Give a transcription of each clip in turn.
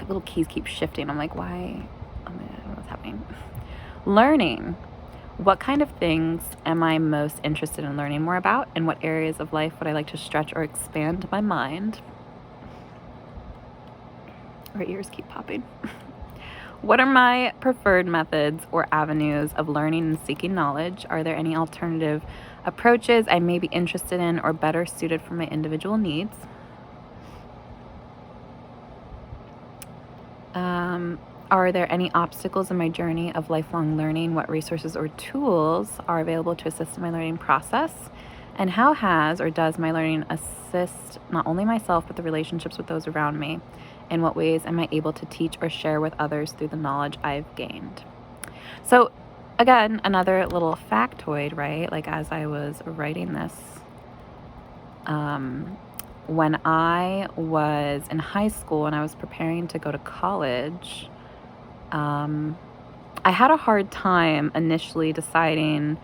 little keys keep shifting. I'm like, why? Oh my God, I don't know what's happening. Learning. What kind of things am I most interested in learning more about? And what areas of life would I like to stretch or expand my mind? Our ears keep popping. What are my preferred methods or avenues of learning and seeking knowledge? Are there any alternative approaches I may be interested in or better suited for my individual needs? Are there any obstacles in my journey of lifelong learning? What resources or tools are available to assist in my learning process? And how has or does my learning assist not only myself, but the relationships with those around me? In what ways am I able to teach or share with others through the knowledge I've gained? So again, another little factoid, right? Like as I was writing this, when I was in high school and I was preparing to go to college, I had a hard time initially deciding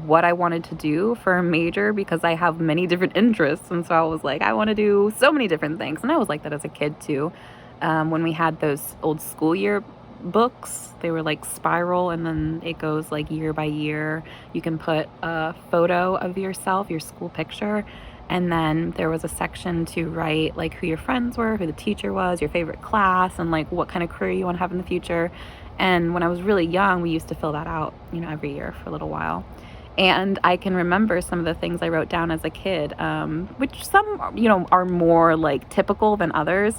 what I wanted to do for a major because I have many different interests. And so I was like, I want to do so many different things. And I was like that as a kid too. When we had those old school year books, they were like spiral and then it goes like year by year. You can put a photo of yourself, your school picture. And then there was a section to write like who your friends were, who the teacher was, your favorite class, and like what kind of career you want to have in the future. And when I was really young, we used to fill that out, every year for a little while. And I can remember some of the things I wrote down as a kid, which some, are more like typical than others.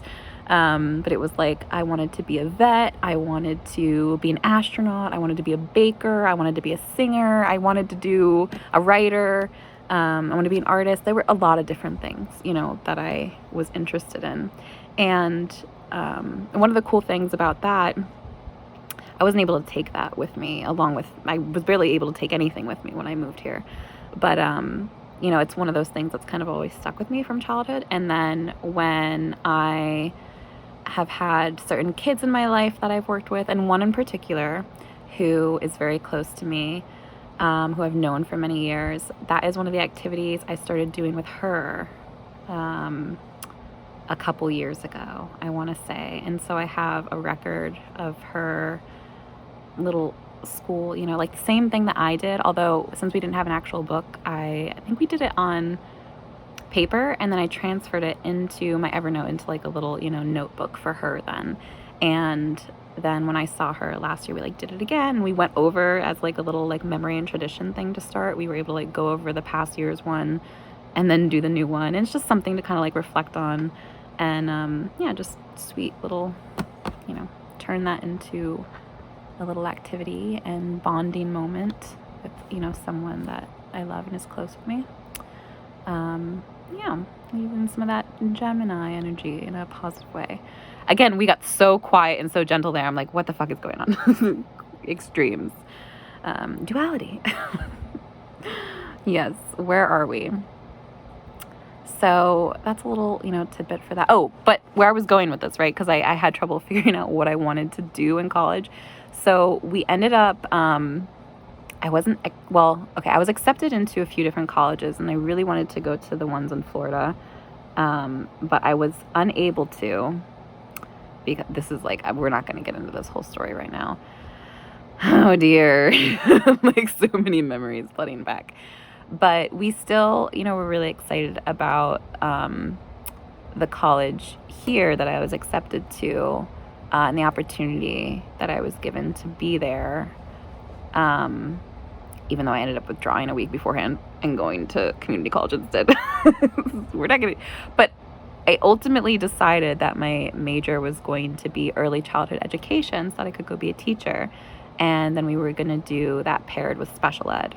But it was like, I wanted to be a vet. I wanted to be an astronaut. I wanted to be a baker. I wanted to be a singer. I wanted to do a writer. I wanted to be an artist. There were a lot of different things, that I was interested in. And one of the cool things about that, I wasn't able to take that with me I was barely able to take anything with me when I moved here. But, it's one of those things that's kind of always stuck with me from childhood. And then when I have had certain kids in my life that I've worked with, and one in particular who is very close to me, who I've known for many years, that is one of the activities I started doing with her a couple years ago, I want to say. And so I have a record of her little school, like the same thing that I did, although since we didn't have an actual book, I think we did it on paper, and then I transferred it into my Evernote into like a little, notebook for her then. And then when I saw her last year, we did it again. We went over as like a little memory and tradition thing to start. We were able to go over the past year's one and then do the new one. And it's just something to kind of reflect on, and just sweet little, turn that into a little activity and bonding moment with, someone that I love and is close with me. Even some of that Gemini energy in a positive way. Again, we got so quiet and so gentle there. I'm like, what the fuck is going on? Extremes. Duality. Yes, where are we? So that's a little, tidbit for that. Oh, but where I was going with this, right? Because I had trouble figuring out what I wanted to do in college. So we ended up, I was accepted into a few different colleges, and I really wanted to go to the ones in Florida. But I was unable to, because this is we're not going to get into this whole story right now. Oh dear. So many memories flooding back. But we still, were really excited about the college here that I was accepted to, and the opportunity that I was given to be there, even though I ended up withdrawing a week beforehand and going to community college instead. We're not going to, but I ultimately decided that my major was going to be early childhood education so that I could go be a teacher. And then we were going to do that paired with special ed,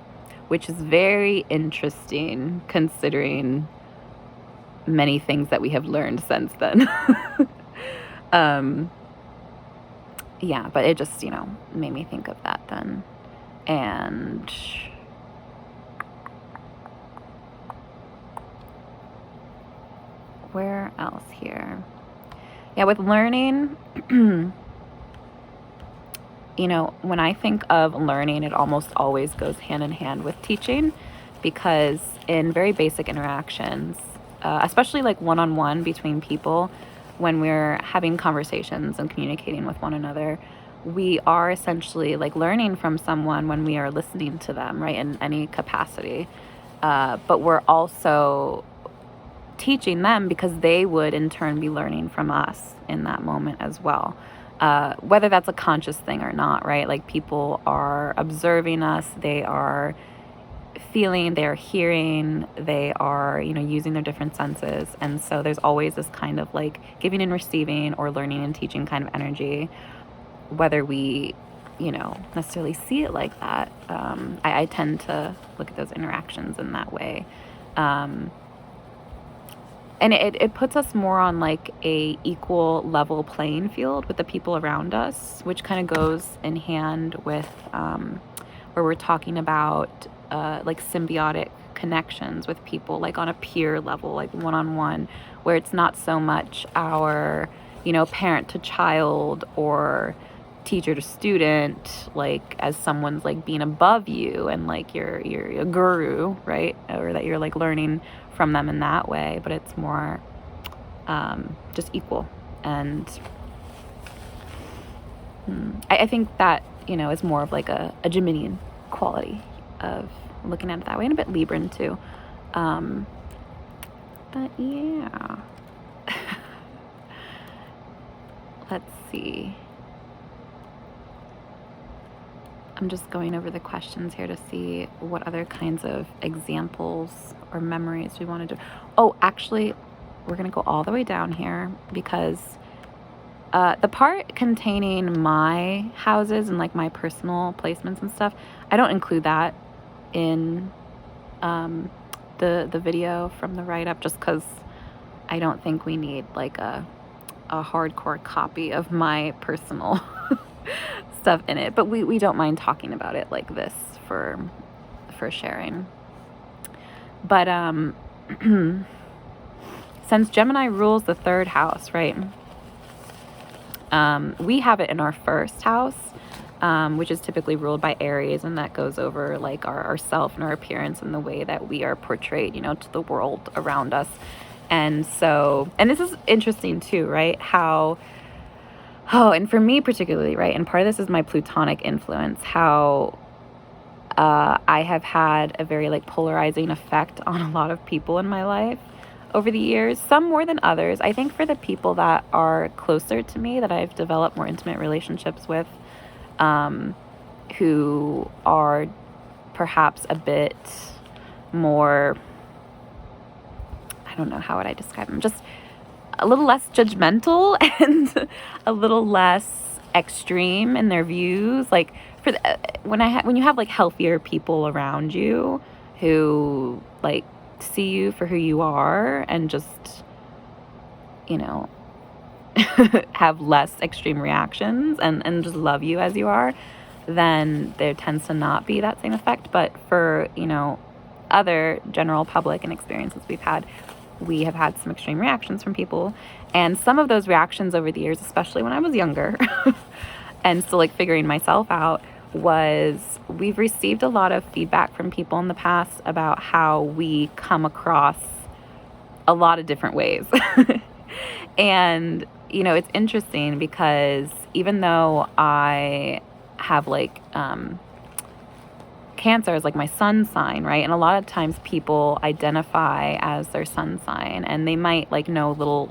which is very interesting considering many things that we have learned since then. But it just, made me think of that then. And where else here? Yeah, with learning, when I think of learning, it almost always goes hand in hand with teaching, because in very basic interactions, especially one-on-one between people, when we're having conversations and communicating with one another, we are essentially like learning from someone when we are listening to them, right, in any capacity. But we're also teaching them because they would in turn be learning from us in that moment as well. Whether that's a conscious thing or not, right? Like people are observing us, they are feeling, they're hearing, they are, using their different senses. And so there's always this kind of like giving and receiving or learning and teaching kind of energy, whether we, necessarily see it like that. I tend to look at those interactions in that way. And it puts us more on like a equal level playing field with the people around us, which kind of goes in hand with where we're talking about like symbiotic connections with people, like on a peer level, like one-on-one, where it's not so much our, parent to child or teacher to student, like as someone's like being above you and like you're a guru, right? Or that you're like learning from them in that way, but it's more just equal. And I think that, is more of like a Geminian quality of looking at it that way, and a bit Libran too. But yeah. Let's see. I'm just going over the questions here to see what other kinds of examples or memories we want to do. Oh, actually, we're going to go all the way down here because the part containing my houses and like my personal placements and stuff, I don't include that in the video from the write-up, just because I don't think we need like a hardcore copy of my personal stuff in it, but we don't mind talking about it like this for sharing. But since Gemini rules the third house, right, we have it in our first house, which is typically ruled by Aries, and that goes over like our self and our appearance and the way that we are portrayed, to the world around us. And so, and this is interesting too, right, how and for me particularly, right, and part of this is my platonic influence, how I have had a very like polarizing effect on a lot of people in my life over the years, some more than others. I think for the people that are closer to me, that I've developed more intimate relationships with, who are perhaps a bit more, I don't know, how would I describe them? Just a little less judgmental and a little less extreme in their views. Like for when you have like healthier people around you who like see you for who you are and just, have less extreme reactions and just love you as you are, then there tends to not be that same effect. But for, other general public and experiences we've had, we have had some extreme reactions from people. And some of those reactions over the years, especially when I was younger and still like figuring myself out, was we've received a lot of feedback from people in the past about how we come across a lot of different ways. And, it's interesting because even though I have like Cancer is like my sun sign, right? And a lot of times people identify as their sun sign, and they might like know little,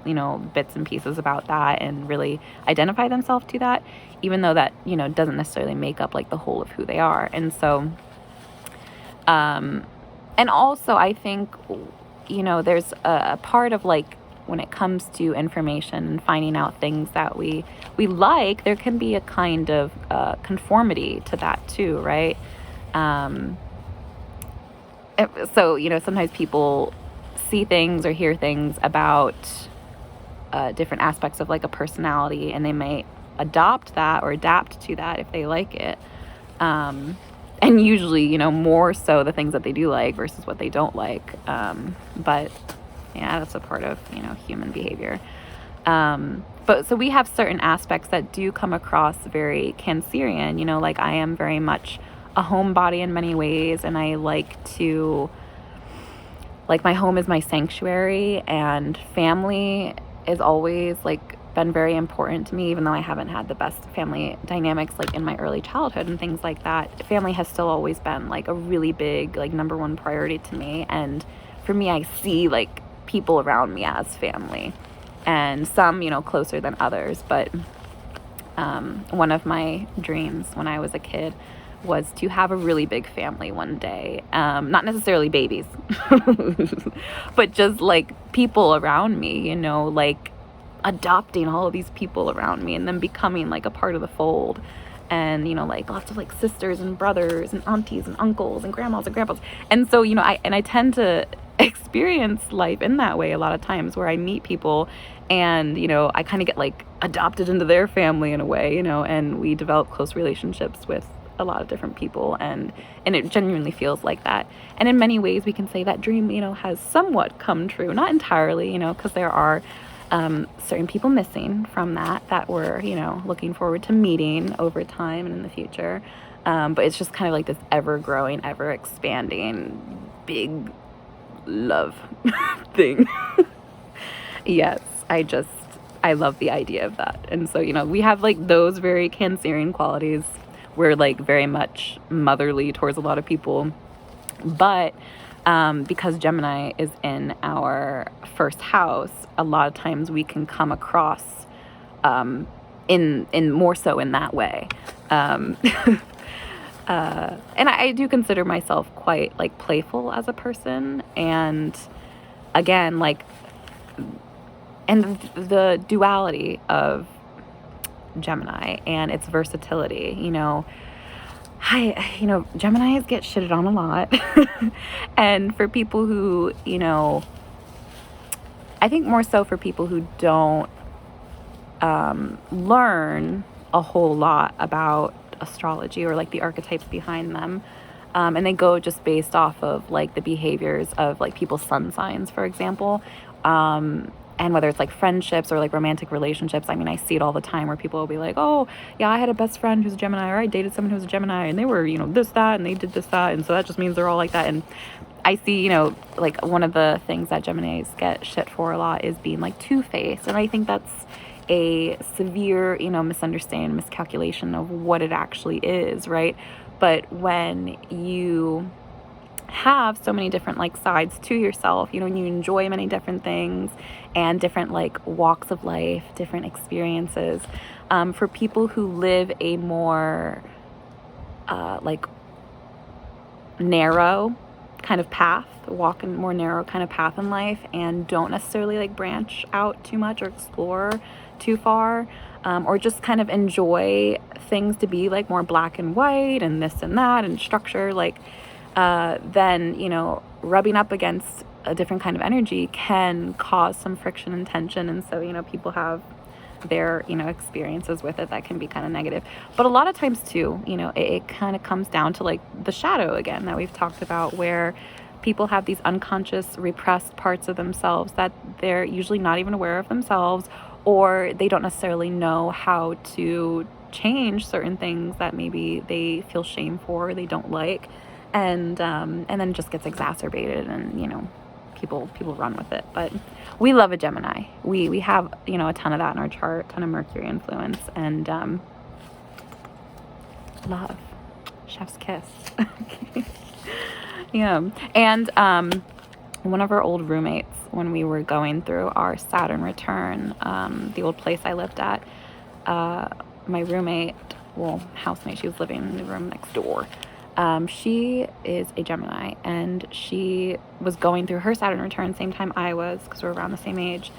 bits and pieces about that and really identify themselves to that, even though that, doesn't necessarily make up like the whole of who they are. And so, and also I think, there's a part of like, when it comes to information and finding out things that we like, there can be a kind of conformity to that too, right? So, sometimes people see things or hear things about different aspects of like a personality, and they may adopt that or adapt to that if they like it. And usually, more so the things that they do like versus what they don't like. But yeah, that's a part of, human behavior. But so we have certain aspects that do come across very Cancerian, like I am very much a homebody in many ways, and I like to, like, my home is my sanctuary, and family is always like been very important to me, even though I haven't had the best family dynamics like in my early childhood and things like that. Family has still always been like a really big, like number one priority to me. And for me, I see like people around me as family, and some, you know, closer than others. But one of my dreams when I was a kid was to have a really big family one day. Not necessarily babies, but just like people around me, you know, like adopting all of these people around me and then becoming like a part of the fold. And, you know, like lots of like sisters and brothers and aunties and uncles and grandmas and grandpas. And so, you know, I tend to experience life in that way a lot of times, where I meet people and, you know, I kind of get like adopted into their family in a way, you know, and we develop close relationships with a lot of different people, and it genuinely feels like that. And in many ways we can say that dream, you know, has somewhat come true, not entirely, you know, because there are certain people missing from that we're, you know, looking forward to meeting over time and in the future. But it's just kind of like this ever growing, ever expanding, big love thing. Yes, I love the idea of that. And so, you know, we have like those very Cancerian qualities. We're like very much motherly towards a lot of people, but because Gemini is in our first house, a lot of times we can come across in more so in that way. And I do consider myself quite like playful as a person, and again, like, and the duality of Gemini and its versatility, you know, Geminis get shitted on a lot. And for people who, you know, I think more so for people who don't learn a whole lot about astrology or like the archetypes behind them, and they go just based off of like the behaviors of like people's sun signs, for example, and whether it's like friendships or like romantic relationships. I mean, I see it all the time where people will be like, oh yeah, I had a best friend who's a Gemini, or I dated someone who's a Gemini, and they were, you know, this, that, and they did this, that, and so that just means they're all like that. And I see, you know, like one of the things that Geminis get shit for a lot is being like two-faced. And I think that's a severe, you know, misunderstanding, miscalculation of what it actually is, right? But when you have so many different like sides to yourself, you know, and you enjoy many different things and different like walks of life, different experiences, for people who live a more like narrow kind of path, walk a more narrow kind of path in life, and don't necessarily like branch out too much or explore too far, or just kind of enjoy things to be like more black and white and this and that and structure, like then, you know, rubbing up against a different kind of energy can cause some friction and tension. And so, you know, people have their, you know, experiences with it that can be kind of negative. But a lot of times too, you know, it kind of comes down to like the shadow again that we've talked about, where people have these unconscious repressed parts of themselves that they're usually not even aware of themselves, or they don't necessarily know how to change certain things that maybe they feel shame for, or they don't like. And then it just gets exacerbated, and, you know, people run with it. But we love a Gemini. We have, you know, a ton of that in our chart, a ton of Mercury influence, and love, chef's kiss. Yeah. And one of our old roommates, when we were going through our Saturn return, the old place I lived at, my roommate, well, housemate, she was living in the room next door. She is a Gemini, and she was going through her Saturn return same time I was, because we're around the same age,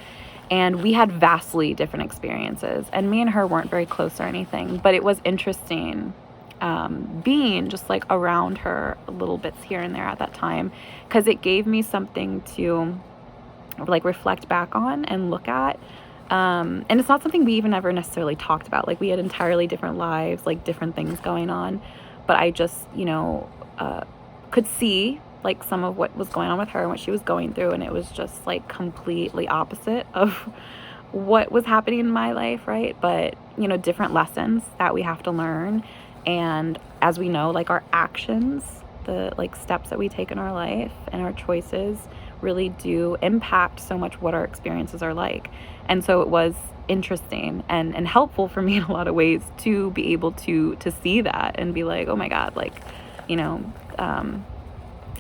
and we had vastly different experiences, and me and her weren't very close or anything, but it was interesting being just like around her little bits here and there at that time, because it gave me something to like reflect back on and look at. And it's not something we even ever necessarily talked about. Like, we had entirely different lives, like different things going on. But I just, you know, could see like some of what was going on with her and what she was going through. And it was just like completely opposite of what was happening in my life, right? But, you know, different lessons that we have to learn. And as we know, like our actions, the like steps that we take in our life and our choices really do impact so much what our experiences are like. And so it was interesting and helpful for me in a lot of ways to be able to see that and be like, oh my God, like, you know,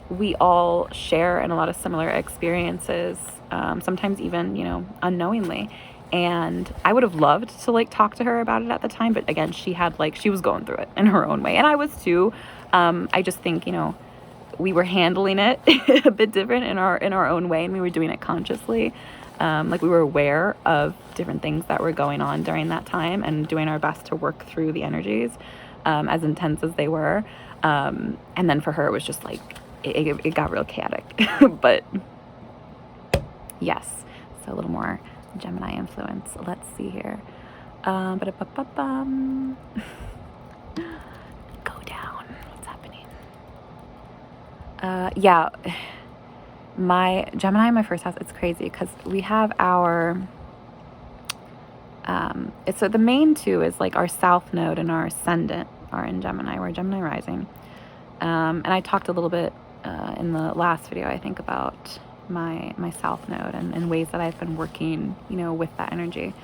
we all share in a lot of similar experiences, sometimes even, you know, unknowingly. And I would have loved to like talk to her about it at the time, but again, she was going through it in her own way, and I was too. I just think, you know, we were handling it a bit different in our own way, and we were doing it consciously. Like we were aware of different things that were going on during that time and doing our best to work through the energies, as intense as they were. And then for her, it was just like, it got real chaotic. But yes, so a little more Gemini influence. Let's see here. Go down. What's happening? Yeah, my Gemini in my first house, it's crazy because we have our so the main two is like our south node and our ascendant are in Gemini. We're Gemini rising. And I talked a little bit in the last video, I think, about my south node and ways that I've been working, you know, with that energy.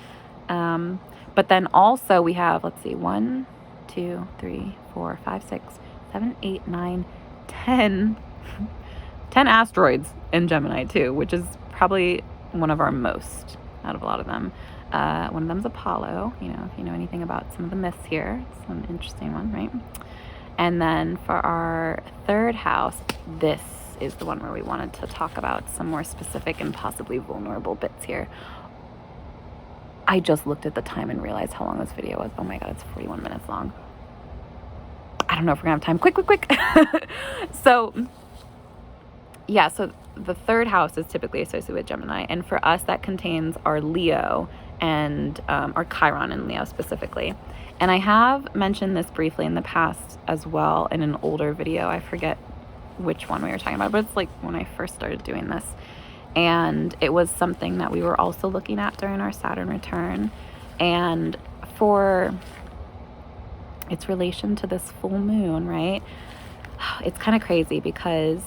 But then also we have, let's see, 1, 2, 3, 4, 5, 6, 7, 8, 9, 10 asteroids in Gemini too, which is probably one of our most out of a lot of them. One of them's Apollo, you know, if you know anything about some of the myths here. It's an interesting one, right? And then for our third house, this is the one where we wanted to talk about some more specific and possibly vulnerable bits here. I just looked at the time and realized how long this video was. Oh my God, it's 41 minutes long. I don't know if we're gonna have time. Quick. So yeah, so the third house is typically associated with Gemini. And for us, that contains our Leo and our Chiron in Leo specifically. And I have mentioned this briefly in the past as well in an older video. I forget which one we were talking about, but it's like when I first started doing this. And it was something that we were also looking at during our Saturn return. And for its relation to this full moon, right? It's kind of crazy because,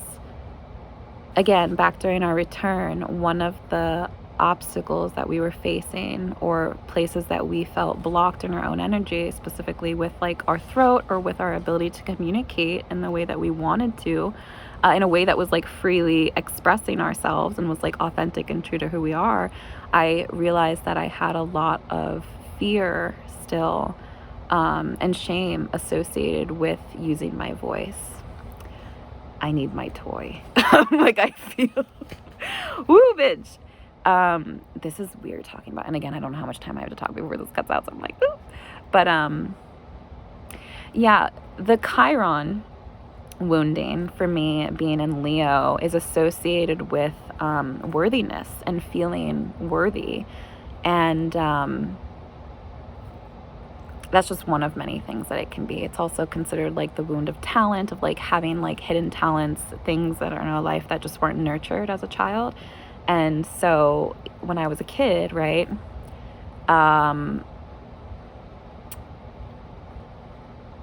again, back during our return, one of the obstacles that we were facing or places that we felt blocked in our own energy, specifically with like our throat or with our ability to communicate in the way that we wanted to, in a way that was like freely expressing ourselves and was like authentic and true to who we are, I realized that I had a lot of fear still, and shame associated with using my voice. I need my toy. Like I feel, woo, bitch. This is weird talking about, and again, I don't know how much time I have to talk before this cuts out, so I'm like, ooh. But, yeah, the Chiron wounding for me being in Leo is associated with, worthiness and feeling worthy. And, that's just one of many things that it can be. It's also considered like the wound of talent, of like having like hidden talents, things that are in our life that just weren't nurtured as a child. And so when I was a kid, right,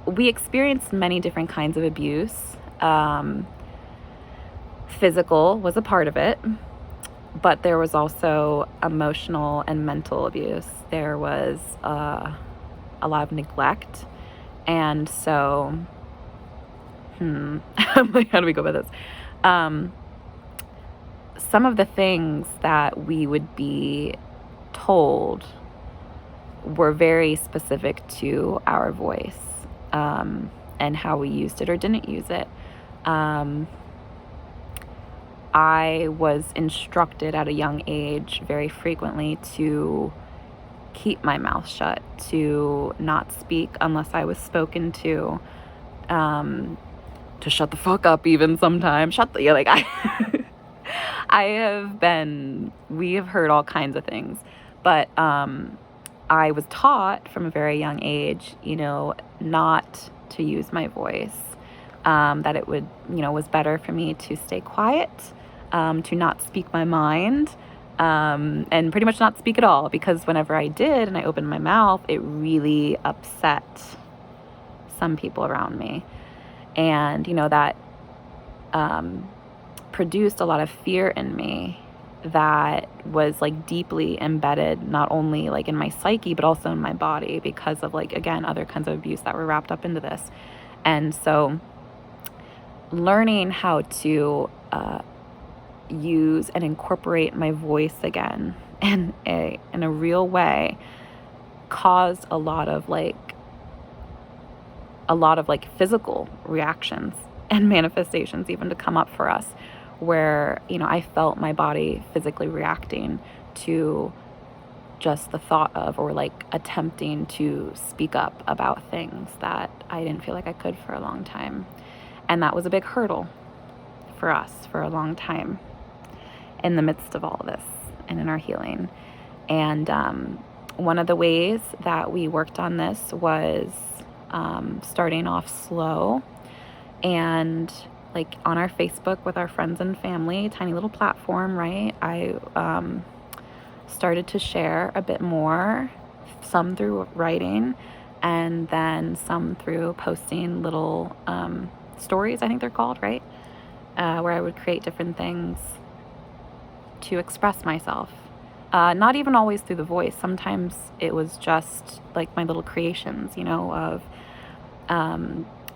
we experienced many different kinds of abuse. Physical was a part of it, but there was also emotional and mental abuse. There was a lot of neglect. And so, I'm like, how do we go about this? Some of the things that we would be told were very specific to our voice, and how we used it or didn't use it. I was instructed at a young age very frequently to keep my mouth shut, to not speak unless I was spoken to shut the fuck up even sometimes. We have heard all kinds of things, but I was taught from a very young age, you know, not to use my voice, that it would, you know, was better for me to stay quiet, to not speak my mind, and pretty much not speak at all, because whenever I did and I opened my mouth, it really upset some people around me. And, you know, that produced a lot of fear in me that was like deeply embedded, not only like in my psyche, but also in my body because of like, again, other kinds of abuse that were wrapped up into this. And so learning how to use and incorporate my voice again in a real way caused a lot of physical reactions and manifestations even to come up for us, where, you know, I felt my body physically reacting to just the thought of, or like attempting to speak up about things that I didn't feel like I could for a long time. And that was a big hurdle for us for a long time in the midst of all of this and in our healing. And one of the ways that we worked on this was starting off slow and like on our Facebook with our friends and family, tiny little platform, right? I started to share a bit more, some through writing, and then some through posting little stories, I think they're called, right? Where I would create different things to express myself. Not even always through the voice. Sometimes it was just like my little creations, you know, of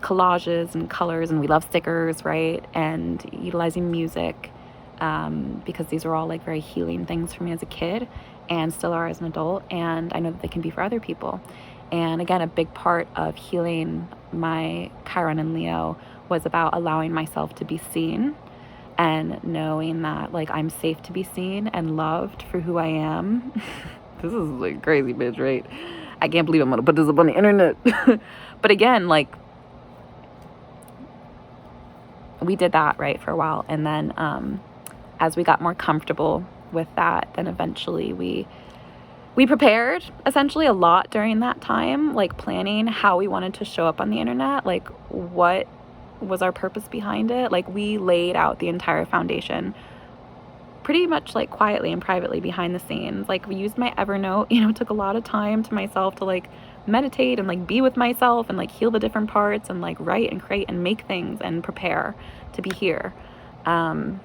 collages and colors, and we love stickers, right? And utilizing music, because these are all like very healing things for me as a kid and still are as an adult. And I know that they can be for other people. And again, a big part of healing my Chiron and Leo was about allowing myself to be seen and knowing that like I'm safe to be seen and loved for who I am. This is like crazy, bitch, right? I can't believe I'm gonna put this up on the internet. But again, like we did that, right, for a while. And then as we got more comfortable with that, then eventually we prepared essentially a lot during that time, like planning how we wanted to show up on the internet, like what was our purpose behind it. Like we laid out the entire foundation pretty much like quietly and privately behind the scenes. Like we used my Evernote, you know, it took a lot of time to myself to like meditate and like be with myself and like heal the different parts and like write and create and make things and prepare to be here. And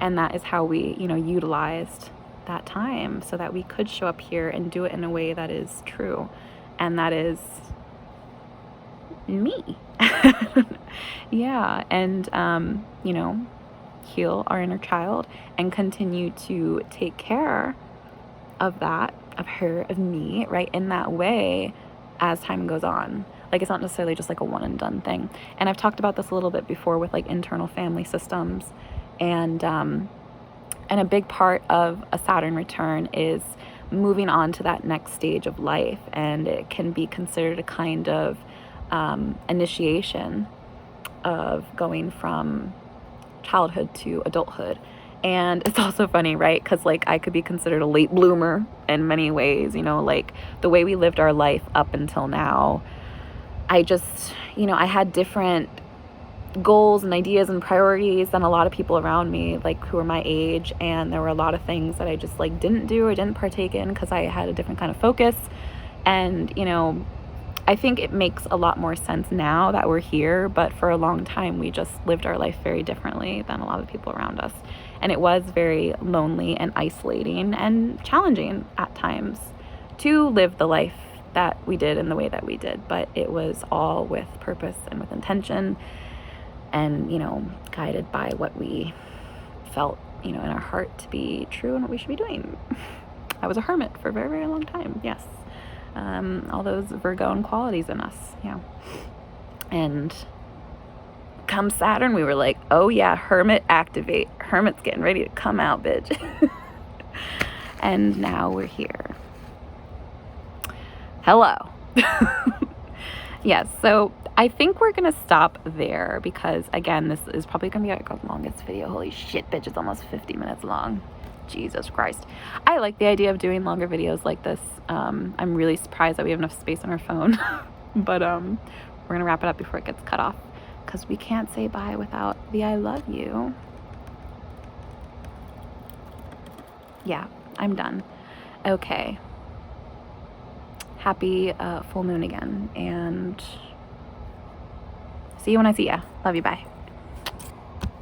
that is how we, you know, utilized that time so that we could show up here and do it in a way that is true. And that is me. Yeah. And, you know, heal our inner child and continue to take care of that, of her, of me, right, in that way as time goes on. Like it's not necessarily just like a one and done thing. And I've talked about this a little bit before with like internal family systems, and a big part of a Saturn return is moving on to that next stage of life, and it can be considered a kind of initiation of going from childhood to adulthood. And it's also funny, right? Because like I could be considered a late bloomer in many ways, you know, like the way we lived our life up until now. I just, you know, I had different goals and ideas and priorities than a lot of people around me, like who were my age. And there were a lot of things that I just like didn't do or didn't partake in because I had a different kind of focus. And, you know, I think it makes a lot more sense now that we're here, but for a long time we just lived our life very differently than a lot of people around us. And it was very lonely and isolating and challenging at times to live the life that we did in the way that we did. But it was all with purpose and with intention and, you know, guided by what we felt, you know, in our heart to be true and what we should be doing. I was a hermit for a very, very long time. Yes. All those Virgo qualities in us. Yeah. And come Saturn, we were like, oh yeah, hermit activate. Hermit's getting ready to come out, bitch. And now we're here. Hello. Yes, so I think we're going to stop there because, again, this is probably going to be our longest video. Holy shit, bitch, it's almost 50 minutes long. Jesus Christ. I like the idea of doing longer videos like this. I'm really surprised that we have enough space on our phone. But we're going to wrap it up before it gets cut off because we can't say bye without the I love you. Yeah, I'm done. Okay. Happy full moon again, and see you when I see ya. Love you, bye.